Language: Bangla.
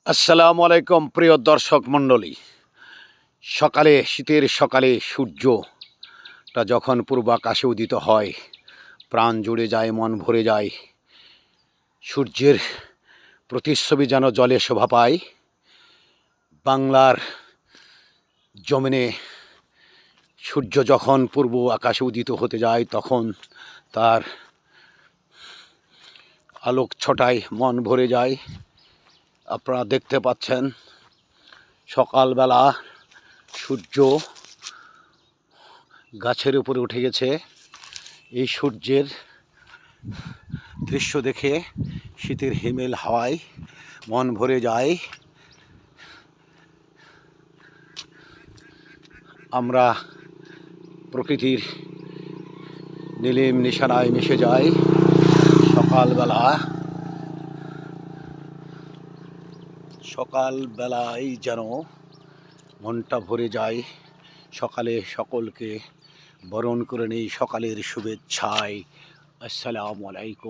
আসসালামু আলাইকুম প্রিয় দর্শক মণ্ডলী। সকালে শীতের সকালে সূর্যটা যখন পূর্ব আকাশে উদিত হয়, প্রাণ জুড়ে যায়, মন ভরে যায়। সূর্যের প্রতিচ্ছবি যেন জলে শোভা পায়। বাংলার জমিনে সূর্য যখন পূর্ব আকাশে উদিত হতে যায়, তখন তার আলোক ছটায় মন ভরে যায়। আপনারা দেখতে পাচ্ছেন সকালবেলা সূর্য গাছের উপরে উঠে গেছে। এই সূর্যের দৃশ্য দেখে শীতের হিমেল হাওয়ায় মন ভরে যায়। আমরা প্রকৃতির নীলিম নিশানায় মিশে যাই। সকালবেলায় যেন মনটা ভরে যায়। সকালে সকলকে বরণ করে নেই সকালের শুভেচ্ছায়। আসসালামু আলাইকুম।